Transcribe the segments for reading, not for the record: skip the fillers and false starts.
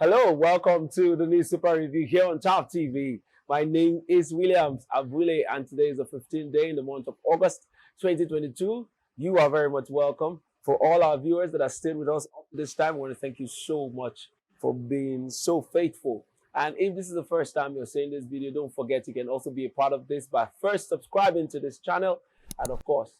Hello, welcome to the newspaper review here on Top TV. My name is Williams Abule, and today is the 15th day in the month of August 2022. You are very much welcome. For all our viewers that are still with us up to this time, I want to thank you so much for being so faithful. And if this is the first time you're seeing this video, don't forget you can also be a part of this by first subscribing to this channel and, of course,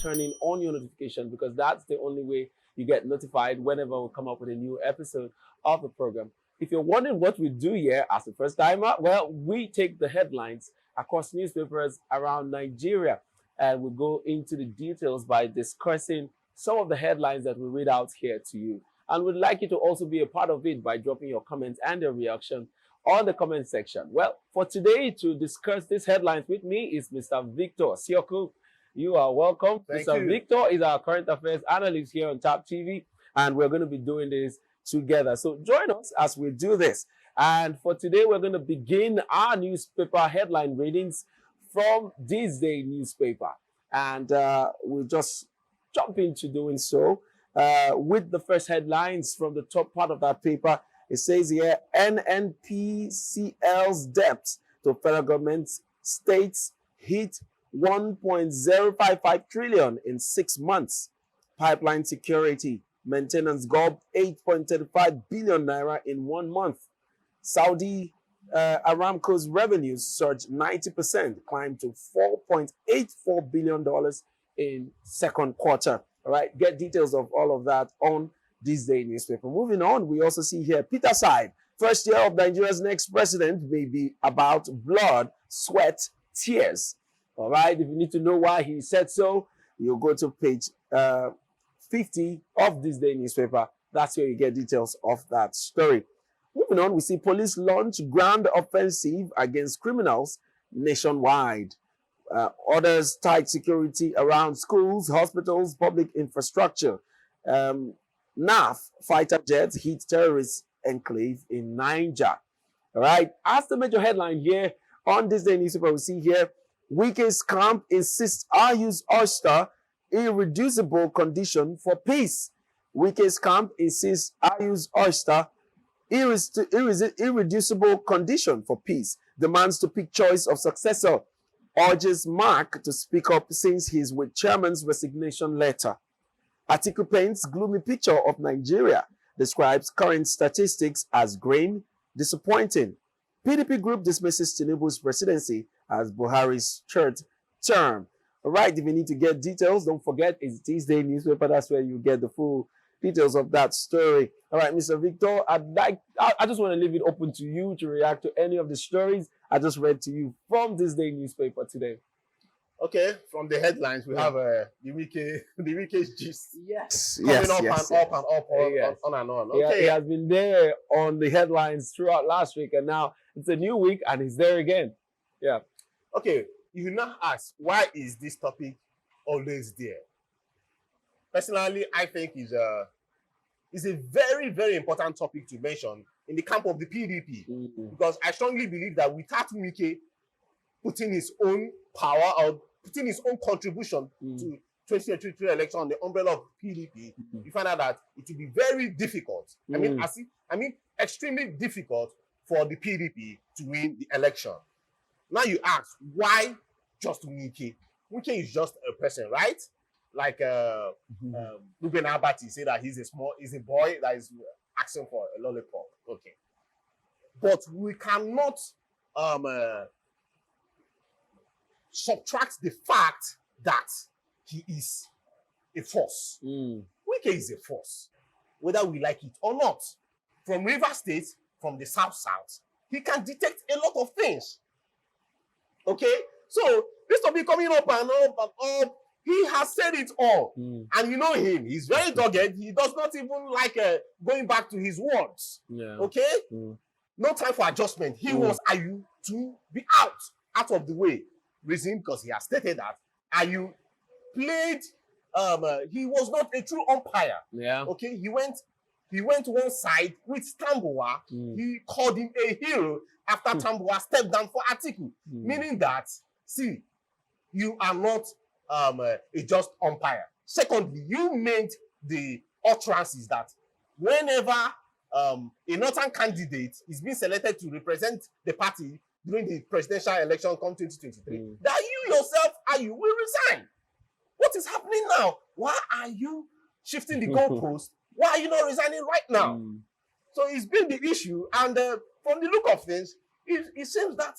turning on your notification, because that's the only way you get notified whenever we come up with a new episode of the program. If you're wondering what we do here as a first timer, well, we take the headlines across newspapers around Nigeria and we go into the details by discussing some of the headlines that we read out here to you. And we'd like you to also be a part of it by dropping your comments and your reaction on the comment section. Well, for today to discuss these headlines with me is Mr. Victor Sioku. You are welcome. Mr. Victor is our current affairs analyst here on Top TV, and we're going to be doing this together. So join us as we do this. And for today, we're going to begin our newspaper headline readings from this day newspaper. And we'll just jump into doing so with the first headlines from the top part of that paper. It says here, NNPCL's debt to federal government states hit 1.055 trillion in 6 months. Pipeline security maintenance gobbed 8.35 billion naira in 1 month. Saudi Aramco's revenues surged 90%, climbed to $4.84 billion in second quarter. All right, get details of all of that on this day newspaper. Moving on, we also see here Peter Side, first year of Nigeria's next president may be about blood, sweat, tears. All right, if you need to know why he said so, you'll go to page 50 of this day newspaper. That's where you get details of that story. Moving on, we see police launch grand offensive against criminals nationwide. Orders tight security around schools, hospitals, public infrastructure. NAF fighter jets hit terrorist enclave in Niger. All right, as the major headline here on this day newspaper, we see here, Wike's camp insists RU's oyster irreducible condition for peace. Wike's camp insists RU's oyster irreducible condition for peace. Demands to pick choice of successor. Urges Mark to speak up since he's with chairman's resignation letter. Article paints gloomy picture of Nigeria. Describes current statistics as grim, disappointing. PDP group dismisses Tinubu's presidency as Buhari's third term. All right, if you need to get details, don't forget it's this day newspaper. That's where you get the full details of that story. All right, Mr. Victor, I just want to leave it open to you to react to any of the stories I just read to you from this day newspaper today. Okay, from the headlines, we have the Wike's gist. Yes. Coming up and on. Okay. He has been there on the headlines throughout last week, and now it's a new week, and he's there again. Yeah. Okay, you now ask, why is this topic always there? Personally, I think it's a very, very important topic to mention in the camp of the PDP, because I strongly believe that without Wike putting his own power or putting his own contribution to 2023 election on the umbrella of PDP, you find out that it will be very difficult. I mean, extremely difficult for the PDP to win the election. Now you ask, why just Wike? Wike is just a person, right? Like Ruben Abati said that he's a boy that is asking for a lollipop. Okay, but we cannot subtract the fact that he is a force. Wike is a force, whether we like it or not. From River State, from the South, he can detect a lot of things. Okay, so this will be coming up and up and up. He has said it all. And you know him, he's very dogged. He does not even like going back to his words. Yeah. Okay? No time for adjustment. He wants Ayu to be out of the way. Reason, because he has stated that Ayu played, he was not a true umpire. Yeah. Okay, he went one side with Tambuwa. He called him a hero after Tambuwa stepped down for Atiku. Meaning that, see, you are not a just umpire. Secondly, you made the utterances that whenever a northern candidate is being selected to represent the party during the presidential election come 2023, that you yourself will resign. What is happening now? Why are you shifting the goalpost? Why are you not resigning right now? So it's been the issue, and from the look of things, it seems that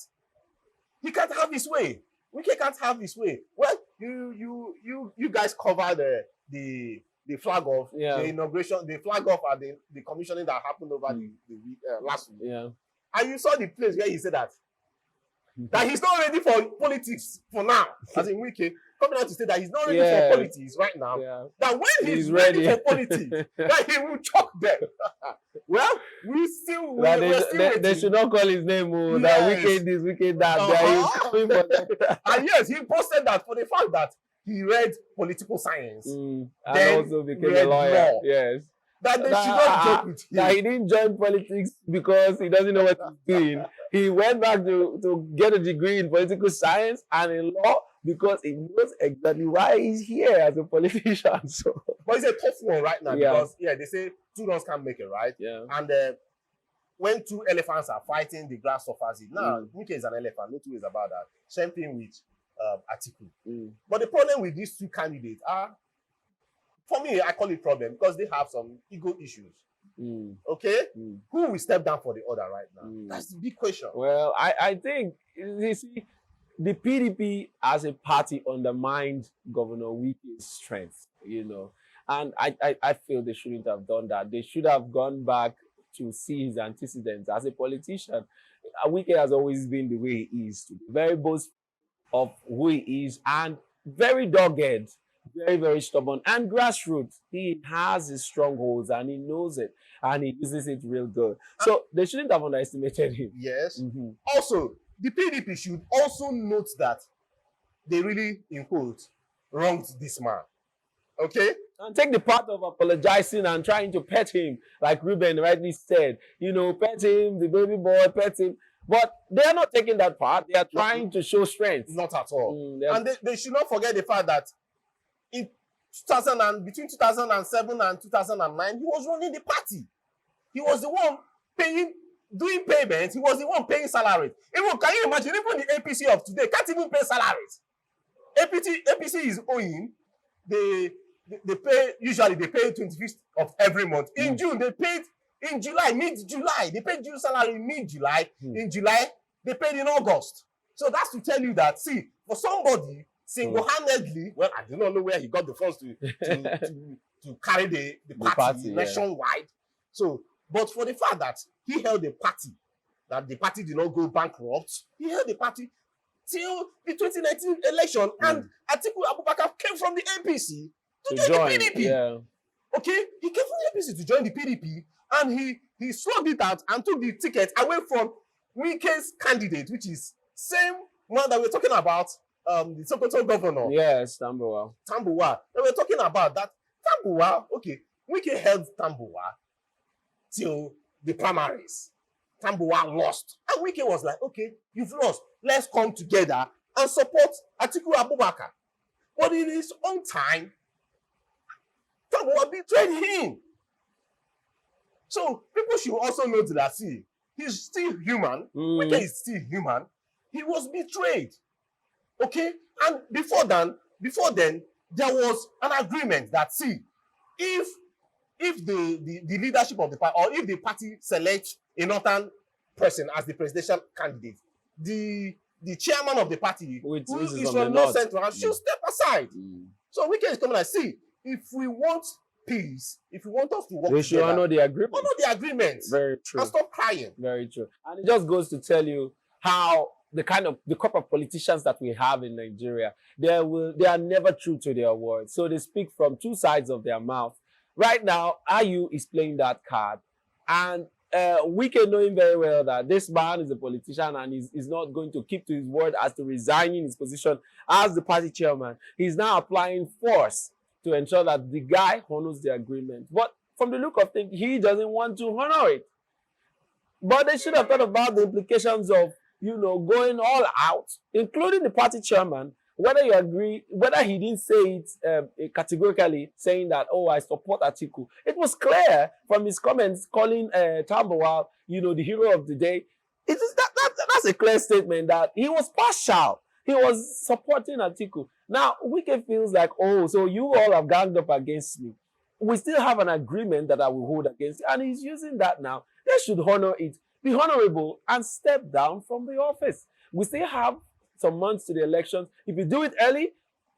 he can't have his way. Wike can't have his way. Well, you guys covered the flag off, the inauguration, the flag off at the commissioning that happened over the week, last week. Yeah. And you saw the place where he said that he's not ready for politics for now. As in Wike coming out to say that he's not ready for politics right now. That when he's ready for politics, that he will chuck them. Well, they should not call his name. That Wike this, Wike that. And yes, he posted that for the fact that he read political science. And also became a lawyer. Law. Yes. That they should not joke with him. That he didn't join politics because he doesn't know what he's doing. He went back to get a degree in political science and in law because he knows exactly why he's here as a politician. So, but it's a tough one right now because they say two wrongs can't make it right. Yeah. And when two elephants are fighting, the grass suffers it. Now, Wike is an elephant, no two ways about that. Same thing with Atiku. But the problem with these two candidates are, for me, I call it problem because they have some ego issues. Okay? Who will step down for the other right now? That's the big question. Well, I think, you see, the PDP as a party undermined Governor Wike's strength, you know. And I feel they shouldn't have done that. They should have gone back to see his antecedents. As a politician, Wike has always been the way he is, very boastful of who he is and very dogged, very, very stubborn and grassroots. He has his strongholds and he knows it and he uses it real good. So they shouldn't have underestimated him. Yes. Also, the PDP should also note that they really, in quotes, wronged this man. Okay? And take the part of apologizing and trying to pet him, like Ruben rightly said. You know, pet him, the baby boy, pet him. But they are not taking that part. They are trying to show strength. Not at all. And they should not forget the fact that in between 2007 and 2009, he was running the party. He was the one doing payments. He was the one paying salaries. Even, can you imagine, even the APC of today can't even pay salaries. APC is owing, they pay, usually they pay 25th of every month. In June, they paid in July, mid-July. They paid June salary in mid-July. In July, they paid in August. So that's to tell you that, see, for somebody single-handedly, well, I do not know where he got the funds to carry the party nationwide. So, but for the fact that he held the party, that the party did not go bankrupt, he held the party till the 2019 election, and Atiku Abubakar came from the APC to join the PDP. Okay, he came from the APC to join the PDP, and he slugged it out and took the ticket away from Wike's candidate, which is same one that we're talking about, the Sokoto governor. Yes, Tambuwa. That we're talking about that. Tambuwa, okay, Wike held Tambuwa till the primaries. Tambuwa lost. And Wike was like, okay, you've lost. Let's come together and support Atiku Abubakar. But in his own time, Tambuwa betrayed him. So people should also note that, see, he's still human. Wike is still human. He was betrayed. Okay? And before then, there was an agreement that, see, if the leadership of the party, or if the party selects a northern person as the presidential candidate, the chairman of the party, who is from North Central, should step aside. So Wike is coming and see, if we want peace, if we want us to work together, should honor the agreement. Honor the agreement. Very true. And stop crying. Very true. And it just goes to tell you how the crop of politicians that we have in Nigeria, they are never true to their words. So they speak from two sides of their mouth. Right now, IU is playing that card. And Wike knowing very well that this man is a politician and is not going to keep to his word as to resigning his position as the party chairman. He's now applying force to ensure that the guy honors the agreement. But from the look of things, he doesn't want to honor it. But they should have thought about the implications of, you know, going all out, including the party chairman, whether you agree, whether he didn't say it categorically, saying that, oh, I support Atiku. It was clear from his comments calling Tambawa, the hero of the day. That's a clear statement that he was partial. He was supporting Atiku. Now, Wike feels like, oh, so you all have ganged up against me. We still have an agreement that I will hold against you. And he's using that now. They should honor it, be honorable, and step down from the office. We still have some months to the elections. If you do it early,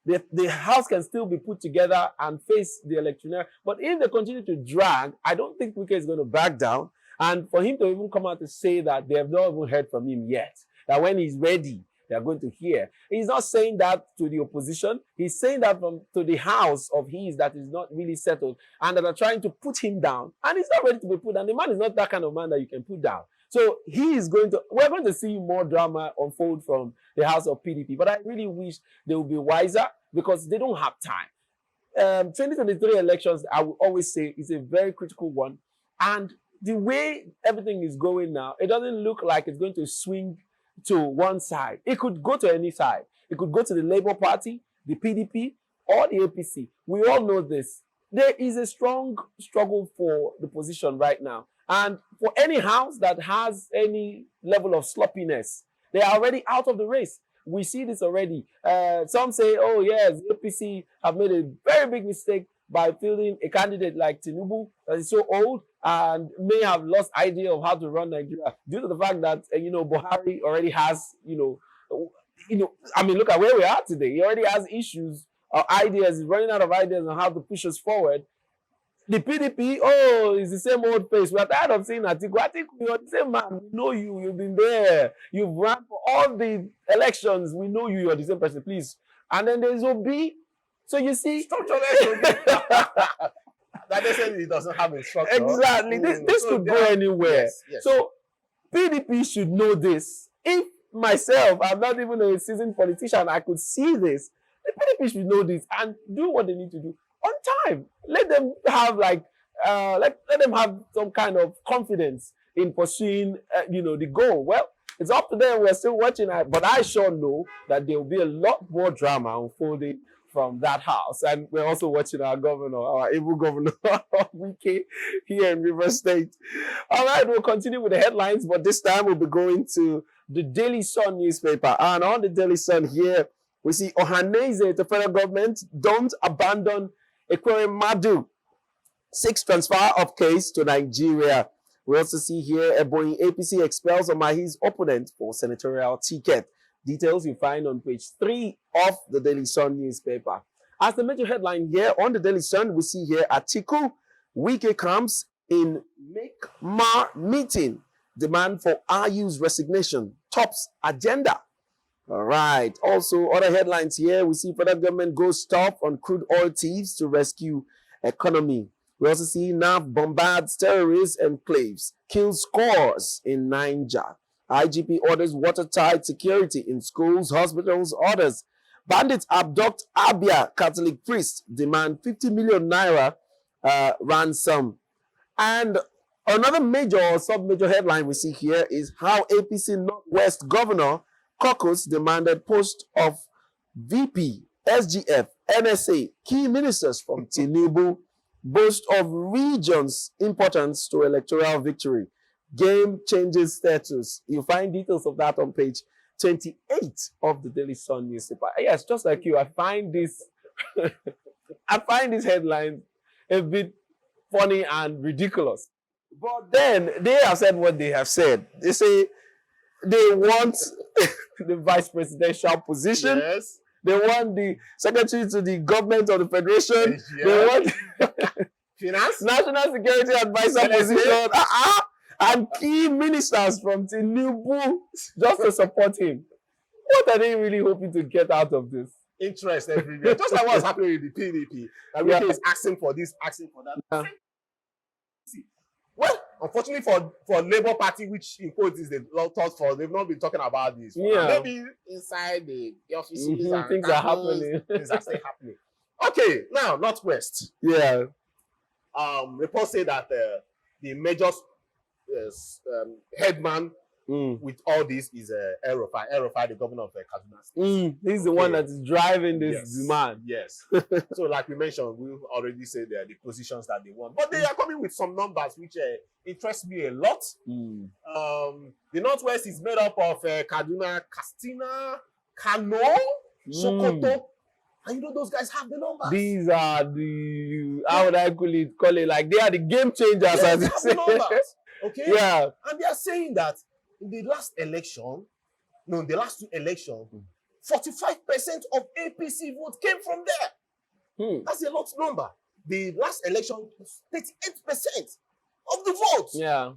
the house can still be put together and face the electioneer. But if they continue to drag, I don't think Wike is going to back down. And for him to even come out to say that they have not even heard from him yet, that when he's ready, they are going to hear. He's not saying that to the opposition. He's saying that to the house of his that is not really settled and that are trying to put him down. And he's not ready to be put down. The man is not that kind of man that you can put down. So we're going to see more drama unfold from the house of PDP. But I really wish they would be wiser because they don't have time. 2023 elections, I will always say, is a very critical one. And the way everything is going now, it doesn't look like it's going to swing to one side. It could go to any side. It could go to the Labour Party, the PDP, or the APC. We all know this. There is a strong struggle for the position right now. And for any house that has any level of sloppiness, they are already out of the race. We see this already. Some say, oh yes, the APC have made a very big mistake by fielding a candidate like Tinubu that is so old and may have lost idea of how to run Nigeria due to the fact that, Buhari already has, I mean, look at where we are today. He already has issues or ideas. He's running out of ideas on how to push us forward. The PDP, it's the same old face. We're tired of saying Atiku. I think you're the same man. We know you. You've been there. You've run for all the elections. We know you. You're the same person. Please. And then there's Obi. So you see, structure that doesn't, it doesn't have a structure. Exactly. This could go anywhere. Yes. So PDP should know this. If myself, I'm not even a seasoned politician, I could see this. The PDP should know this and do what they need to do on time. Let them have let them have some kind of confidence in pursuing, the goal. Well, it's up to them. We're still watching it, but I sure know that there will be a lot more drama unfolding from that house. And we're also watching our governor, our able governor, Wike, here in Rivers State. All right, we'll continue with the headlines, but this time we'll be going to the Daily Sun newspaper. And on the Daily Sun here, we see Ohaneze, the federal government, don't abandon Ekweremadu. 6 transfer of case to Nigeria. We also see here Ebonyi APC expels Omahi's opponent for senatorial ticket. Details you find on page 3 of the Daily Sun newspaper. As the major headline here on the Daily Sun, we see here Atiku, Wike comes in Make-Ma meeting. Demand for RU's resignation tops agenda. All right. Also, other headlines here, we see federal government goes tough on crude oil thieves to rescue economy. We also see NAV bombards terrorist enclaves, kills scores in Niger. IGP orders watertight security in schools, hospitals, orders. Bandits abduct Abia Catholic priest, demand 50 million naira ransom. And another major or sub-major headline we see here is how APC Northwest Governor Caucus demanded post of VP, SGF, NSA, key ministers from Tinubu, boast of region's importance to electoral victory. Game changes status. You find details of that on page 28 of the Daily Sun newspaper. Yes, just like you, I find this headline a bit funny and ridiculous. But then they have said what they have said. They say they want the vice presidential position. Yes. They want the secretary to the government of the federation. Yeah. They want Finance, national security advisor NSA. position. And key ministers from Tinubu just to support him. What are they really hoping to get out of this? interest everywhere. Just like what's happening with the PDP. And Wike is asking for this, asking for that. Well, unfortunately for Labour Party, which in quotes is the law thought for, they've not been talking about this. Maybe inside the offices and things are happening. Things are still happening. Okay, now Northwest. Yeah. Reports say that the major headman with all this is El-Rufai. El-Rufai, the governor of Kaduna State. He's the one that is driving this demand. Yes. So, like we mentioned, we've already said the positions that they want. But they are coming with some numbers which interest me a lot. The Northwest is made up of Kaduna, Katsina, Kano, Sokoto. And you know those guys have the numbers. These are the, how would I call it? Like, they are the game changers, as you say. Numbers, okay? Yeah. And they are saying that in the last election, the last 2 elections, 45% of APC votes came from there. That's a lot number. The last election, 38% of the votes. Yeah.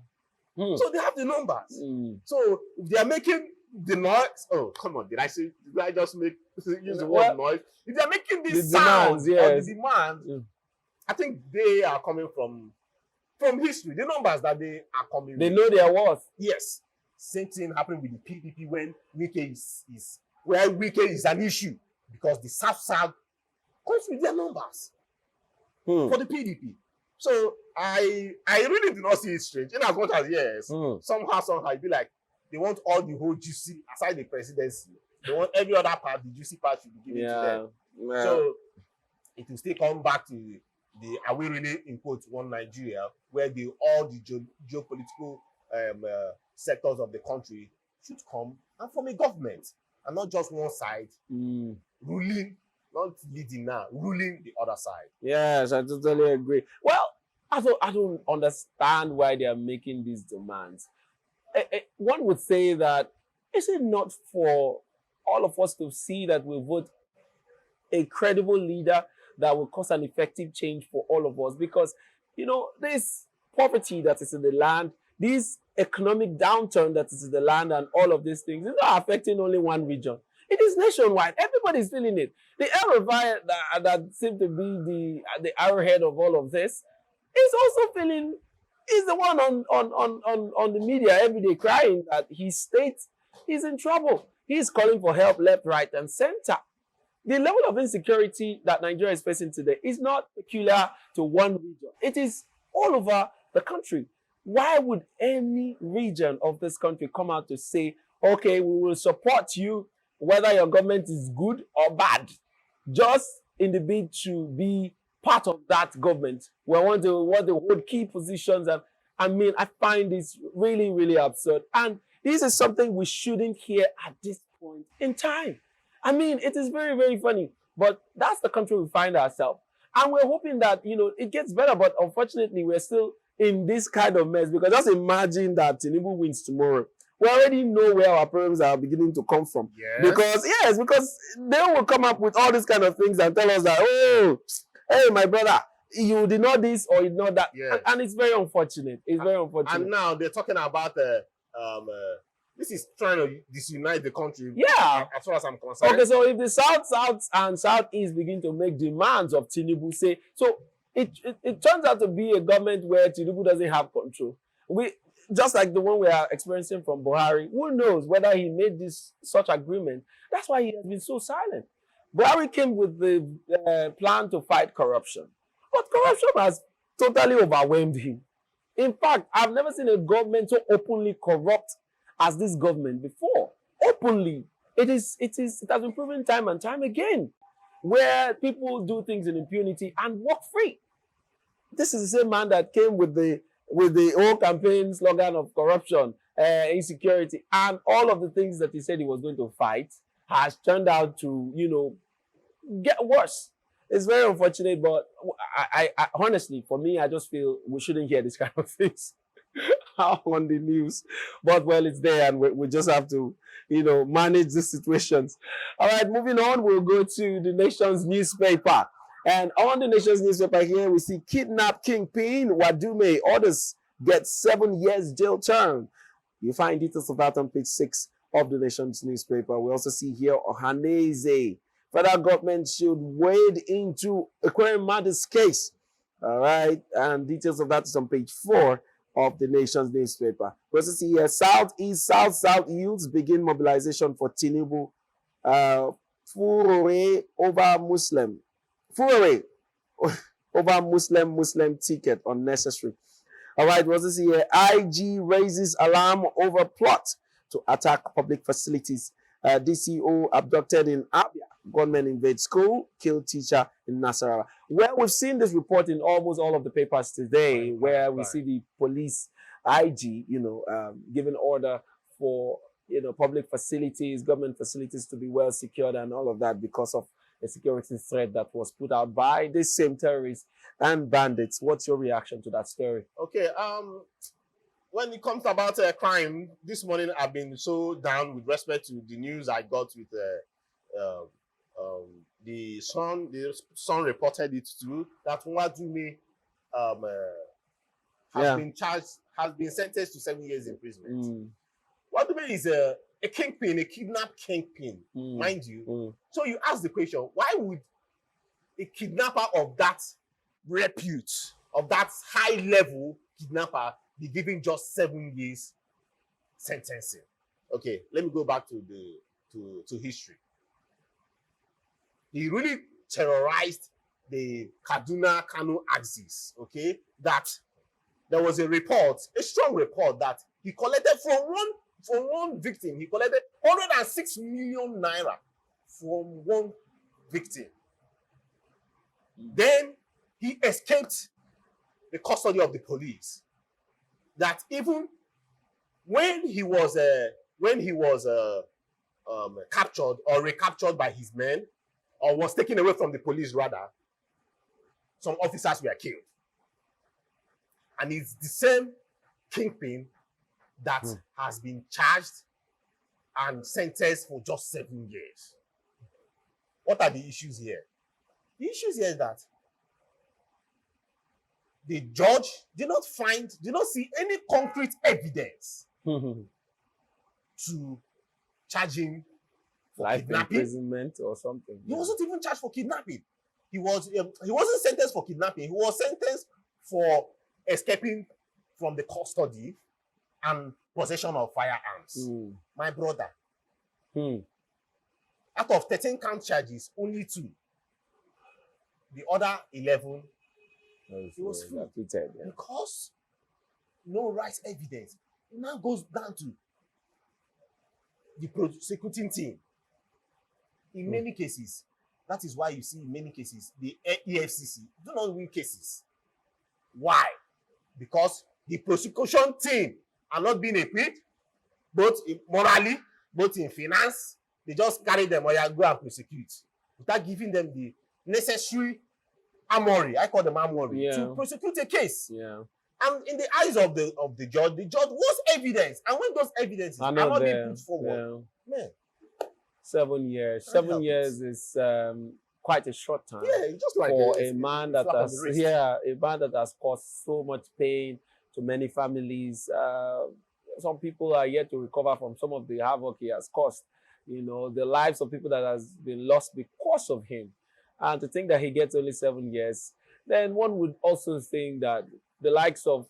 So they have the numbers. So if they are making the noise, oh, come on, did I just use the word noise? If they are making this sound or the demand, I think they are coming from history. The numbers that they are coming they know their worth. Yes. Same thing happened with the PDP when Wike where Wike is an issue, because the South comes with their numbers for the PDP. So I really do not see it strange. In as much as somehow it'd be like they want all the whole juicy aside the presidency. They want every other part, the juicy part should be given to them. Yeah. So it will still come back to the are we really in quotes one Nigeria, where all the geopolitical sectors of the country should come and form a government, and not just one side ruling, not leading now, ruling the other side. Yes, I totally agree. Well, I don't understand why they are making these demands. One would say that, is it not for all of us to see that we vote a credible leader that will cause an effective change for all of us? Because, this poverty that is in the land, this economic downturn that is in the land, and all of these things is not affecting only one region. It is nationwide. Everybody is feeling it. The El-Rufai that seemed to be the arrowhead of all of this is also feeling. He's the one on the media every day crying that his state is in trouble. He's calling for help left, right, and center. The level of insecurity that Nigeria is facing today is not peculiar to one region. It is all over the country. Why would any region of this country come out to say, okay, we will support you whether your government is good or bad, just in the bid to be part of that government? We want to hold key positions. And I mean, I find this really, really absurd. And this is something we shouldn't hear at this point in time. I mean, it is very, very funny. But that's the country we find ourselves. And we're hoping that, it gets better. But unfortunately, we're still in this kind of mess. Because just imagine that Tinubu wins tomorrow. We already know where our problems are beginning to come from. Because they will come up with all these kind of things and tell us that, oh, hey, my brother, you did not this or you did not that. And it's very unfortunate. It's very unfortunate. And now they're talking about this is trying to disunite the country. Yeah. As far as I'm concerned. Okay, so if the South and Southeast begin to make demands of Tinubu, say, so it turns out to be a government where Tinubu doesn't have control. Just like the one we are experiencing from Buhari, who knows whether he made such agreement. That's why he has been so silent. Buhari came with the plan to fight corruption. But corruption has totally overwhelmed him. In fact, I've never seen a government so openly corrupt as this government before. Openly. It has been proven time and time again, where people do things in impunity and walk free. This is the same man that came with the whole campaign slogan of corruption, insecurity, and all of the things that he said he was going to fight has turned out to, get worse. It's very unfortunate, but I honestly, for me, I just feel we shouldn't hear this kind of things on the news. But, well, it's there, and we just have to, manage the situations. All right, moving on, we'll go to the Nation's newspaper. And on the Nation's newspaper here, we see kidnap kingpin Umeh, others get 7 years jail term. You find details of that on page 6 of the Nation's newspaper. We also see here Ohaneze. Federal government should wade into Ekweremadi's case. All right, and details of that is on page 4 of the Nation's newspaper. We also see here Southeast, South youths begin mobilization for Tinubu. Furore over Muslim. Furore over Muslim ticket unnecessary. All right, we also see here IG raises alarm over plot to attack public facilities. DCO abducted in Abia. Gunmen invade school, kill teacher in Nasarawa. Well, we've seen this report in almost all of the papers today, where we see the police IG, giving order for public facilities, government facilities to be well secured and all of that because of a security threat that was put out by these same terrorists and bandits. What's your reaction to that story? Okay, when it comes about crime, this morning I've been so down with respect to the news I got with the Sun. The Sun reported it too that Umeh has been sentenced to 7 years imprisonment. Umeh is a kingpin, a kidnap kingpin, mind you. So you ask the question, why would a kidnapper of that repute, of that high level kidnapper, be given just 7 years sentencing? Okay, let me go back to history. He really terrorized the Kaduna-Kano axis, okay? That there was a report, a strong report, that he collected from one victim, he collected 106 million naira from one victim. Then he escaped the custody of the police. That even when he was captured or recaptured by his men, or was taken away from the police rather, some officers were killed. And it's the same kingpin that has been charged and sentenced for just 7 years. What are the issues here? The issues here is that the judge did not see any concrete evidence to charge him for life kidnapping. Imprisonment or something. He wasn't even charged for kidnapping. He wasn't sentenced for kidnapping. He was sentenced for escaping from the custody and possession of firearms. My brother. Out of 13 count charges, only 2. The other 11, he was free. Because no right evidence. It now goes down to the prosecuting team. In many cases, that is why you see in many cases, the EFCC do not win cases. Why? Because the prosecution team are not being equipped, both morally, both in finance. They just carry them or go and prosecute without giving them the necessary armory. I call them armory to prosecute a case. And in the eyes of the judge wants evidence. And when those evidences are not being put forward, man. 7 years. 7 years is quite a short time. Yeah, just like for a man that has caused so much pain to many families. Some people are yet to recover from some of the havoc he has caused. The lives of people that has been lost because of him. And to think that he gets only 7 years, then one would also think that the likes of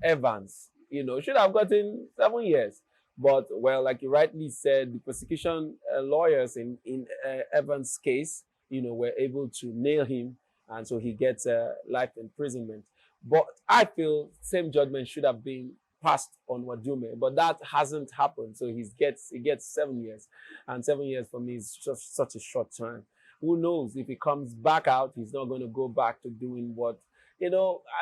Evans, should have gotten 7 years. But, well, like you rightly said, the prosecution lawyers in Evans' case, were able to nail him, and so he gets life imprisonment. But I feel same judgment should have been passed on Umeh, but that hasn't happened. So he gets 7 years, and 7 years for me is just such a short time. Who knows if he comes back out, he's not going to go back to doing what,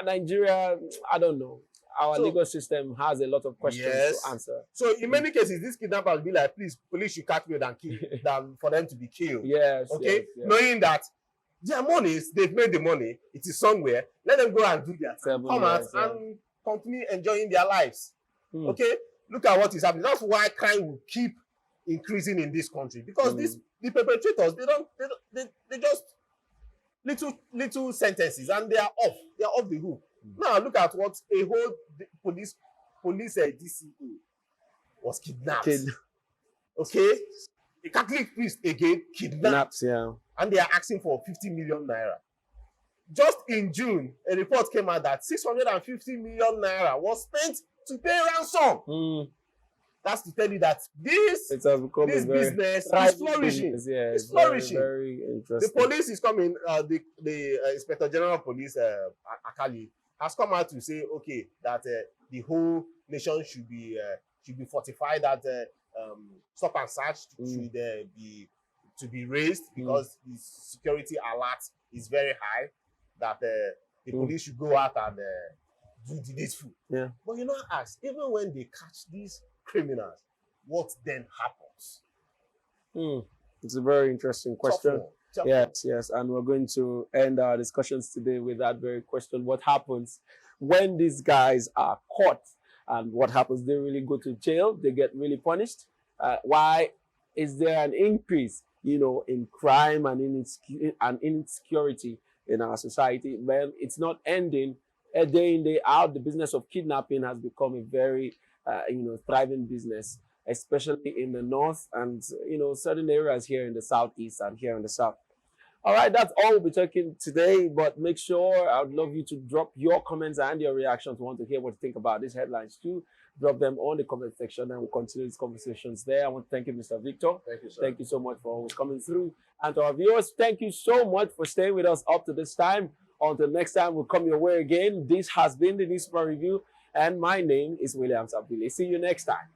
Nigeria, I don't know. Our legal system has a lot of questions to answer. So in many cases, these kidnappers will be like, please, police should catch me than for them to be killed. Okay? Yes. Knowing that their monies, they've made the money, it is somewhere, let them go and do their time. Come out and continue enjoying their lives. Okay? Look at what is happening. That's why crime will keep increasing in this country. Because the perpetrators, they just little sentences and they are off the hook. Now look at what a whole police DCO was kidnapped. Okay, a Catholic priest again kidnapped. And they are asking for 50 million naira. Just in June, a report came out that 650 million naira was spent to pay ransom. That's to tell you that this business is flourishing. It's flourishing. Very interesting. The police is coming. The Inspector General of Police, Akali, has come out to say, okay, that the whole nation should be should be fortified, that stop and search should be raised, because the security alert is very high, that the police should go out and do the needful. Yeah. But you know, ask, even when they catch these criminals, what then happens? It's a very interesting question. Tough one. Yes, and we're going to end our discussions today with that very question. What happens when these guys are caught, and what happens? They really go to jail, they get really punished. Why is there an increase, in crime and insecurity in our society? Well, it's not ending. Day in, day out, the business of kidnapping has become a very, thriving business, especially in the north and, certain areas here in the southeast and here in the south. All right, that's all we'll be talking today, but make sure, I would love you to drop your comments and your reactions. We want to hear what you think about these headlines too. Drop them on the comment section and we'll continue these conversations there. I want to thank you, Mr. Victor. Thank you, sir. Thank you so much for always coming through. And to our viewers, thank you so much for staying with us up to this time. Until next time, we'll come your way again. This has been the News Super Review, and my name is Williams Abdullah. See you next time.